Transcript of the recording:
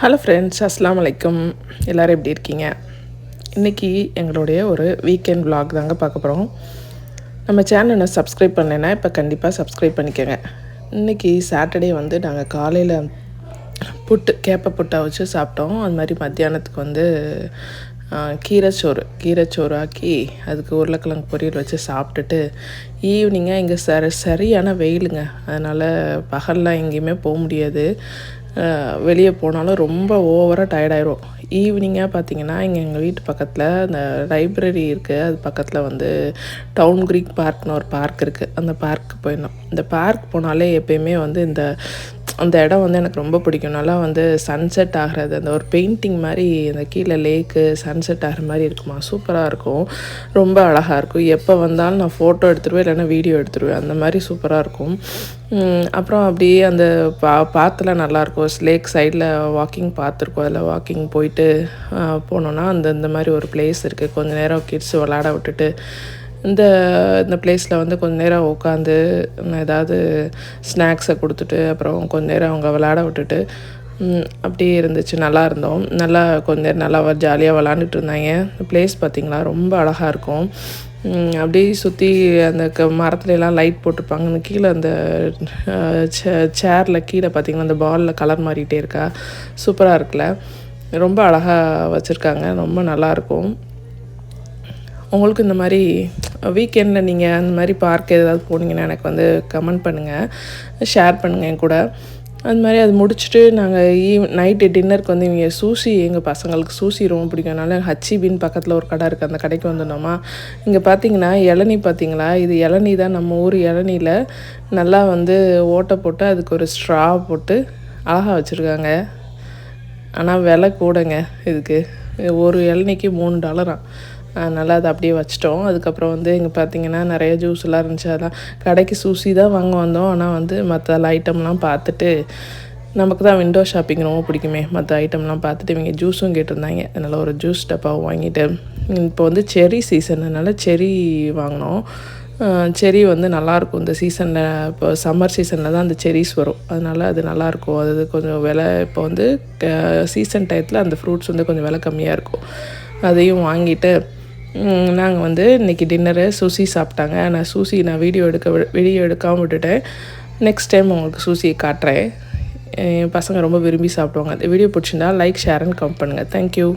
Hello friends, அஸ்ஸலாமு அலைக்கும். எல்லோரும் எப்படி இருக்கீங்க? இன்றைக்கி எங்களுடைய ஒரு வீக்கெண்ட் vlog தாங்க பார்க்க போகிறோம். நம்ம சேனல் இன்னும் சப்ஸ்கிரைப் பண்ணலைன்னா இப்போ கண்டிப்பாக சப்ஸ்கிரைப் பண்ணிக்கோங்க. இன்றைக்கி சாட்டர்டே வந்து நாங்கள் காலையில் கேப்பை புட்டை வச்சு சாப்பிட்டோம். அது மாதிரி மத்தியானத்துக்கு வந்து கீரைச்சோறு ஆக்கி அதுக்கு உருளைக்கிழங்கு பொரியல் வச்சு சாப்பிட்டுட்டு ஈவினிங்காக இங்கே சரியான வெயிலுங்க. அதனால் பகல்லாம் எங்கேயுமே போக முடியாது. வெளியே போனாலும் ரொம்ப ஓவராக டயர்டாயிரும். ஈவினிங்காக பார்த்திங்கன்னா இங்கே எங்கள் வீட்டு பக்கத்தில் அந்த லைப்ரரி இருக்குது. அது பக்கத்தில் வந்து டவுன் க்ரீக் பார்க்னு ஒரு பார்க் இருக்குது. அந்த பார்க்கு போயிருந்தோம். இந்த பார்க் போனாலே எப்போயுமே வந்து அந்த இடம் வந்து எனக்கு ரொம்ப பிடிக்கும். நல்லா வந்து சன்செட் ஆகிறது, அந்த ஒரு பெயிண்டிங் மாதிரி அந்த கீழே லேக்கு சன்செட் ஆகிற மாதிரி இருக்குமா, சூப்பராக இருக்கும். ரொம்ப அழகாக இருக்கும். எப்போ வந்தாலும் நான் ஃபோட்டோ எடுத்துருவேன், இல்லைன்னா வீடியோ எடுத்துருவேன். அந்த மாதிரி சூப்பராக இருக்கும். அப்புறம் அப்படியே அந்த பாத்தில் நல்லாயிருக்கும். லேக் சைடில் வாக்கிங் பார்த்துருக்கோம். அதில் வாக்கிங் போயிட்டு போனோன்னா இந்த மாதிரி ஒரு பிளேஸ் இருக்குது. கொஞ்சம் நேரம் கிட்ஸ் விளாட விட்டுட்டு இந்த பிளேஸில் வந்து கொஞ்சம் நேரம் உட்காந்து ஏதாவது ஸ்நாக்ஸை கொடுத்துட்டு அப்புறம் கொஞ்சம் நேரம் அவங்க விளாட விட்டுட்டு அப்படியே இருந்துச்சு. நல்லா இருந்தோம். நல்லா கொஞ்சம் நேரம் நல்லா ஜாலியாக விளாண்டுட்டு இருந்தாங்க. இந்த பிளேஸ் பார்த்திங்களா ரொம்ப அழகாக இருக்கும். அப்படியே சுற்றி அந்த மரத்துலலாம் லைட் போட்டிருப்பாங்க. அந்த கீழே அந்த சேரில் கீழே பார்த்திங்கன்னா அந்த பாலில் கலர் மாறிட்டே இருக்கா, சூப்பராக இருக்குல்ல. ரொம்ப அழகாக வச்சுருக்காங்க. ரொம்ப நல்லாயிருக்கும். உங்களுக்கு இந்த மாதிரி வீக்கெண்டில் நீங்கள் அந்த மாதிரி பார்க் ஏதாவது போனீங்கன்னா எனக்கு வந்து கமெண்ட் பண்ணுங்கள், ஷேர் பண்ணுங்கள் என் கூட. அது மாதிரி அது முடிச்சுட்டு நாங்கள் நைட்டு டின்னருக்கு வந்து இங்கே சூஷி, எங்கள் பசங்களுக்கு சூஷி ரொம்ப பிடிக்கும்னால ஹச்சிபின்னு பக்கத்தில் ஒரு கடை இருக்குது. அந்த கடைக்கு வந்துட்டோமா. இங்கே பார்த்தீங்கன்னா இளநீ பார்த்தீங்களா, இது இளநீ தான். நம்ம ஊர் இளநியில் நல்லா வந்து ஓட்டை போட்டு அதுக்கு ஒரு ஸ்ட்ரா போட்டு அழகாக வச்சுருக்காங்க. ஆனால் விலை கூடங்க இதுக்கு. ஒரு இளநிக்கு $3. அதனால் அதை அப்படியே வச்சிட்டோம். அதுக்கப்புறம் வந்து இங்கே பார்த்திங்கன்னா நிறைய ஜூஸ்லாம் இருந்துச்சு. அதான் கடைக்கு சூசி தான் வாங்க வந்தோம். ஆனால் வந்து மற்ற ஐட்டம்லாம் பார்த்துட்டு, நமக்கு தான் விண்டோ ஷாப்பிங் ரொம்ப பிடிக்குமே, மற்ற ஐட்டம்லாம் பார்த்துட்டு இவங்க ஜூஸும் கேட்டிருந்தாங்க. அதனால் ஒரு ஜூஸ் டப்பாவும் வாங்கிட்டு, இப்போ வந்து செர்ரி சீசன்னால செர்ரி வாங்கினோம். செர்ரி வந்து நல்லாயிருக்கும் இந்த சீசனில். இப்போ சம்மர் சீசனில் தான் அந்த செர்ரிஸ் வரும். அதனால் அது நல்லாயிருக்கும். அது கொஞ்சம் விலை, இப்போ வந்து சீசன் டயத்தில் அந்த ஃப்ரூட்ஸ் வந்து கொஞ்சம் விலை கம்மியாக இருக்கும். அதையும் வாங்கிட்டு நாங்கள் வந்து இன்றைக்கி டின்னரு சூஷி சாப்பிட்டாங்க. நான் வீடியோ எடுக்காமல் விட்டுட்டேன். நெக்ஸ்ட் டைம் உங்களுக்கு சூஷியை காட்டுறேன். என் பசங்க ரொம்ப விரும்பி சாப்பிடுவாங்க. அந்த வீடியோ பிடிச்சிருந்தா லைக், ஷேர் அண்ட் கமெண்ட் பண்ணுங்கள். தேங்க்யூ.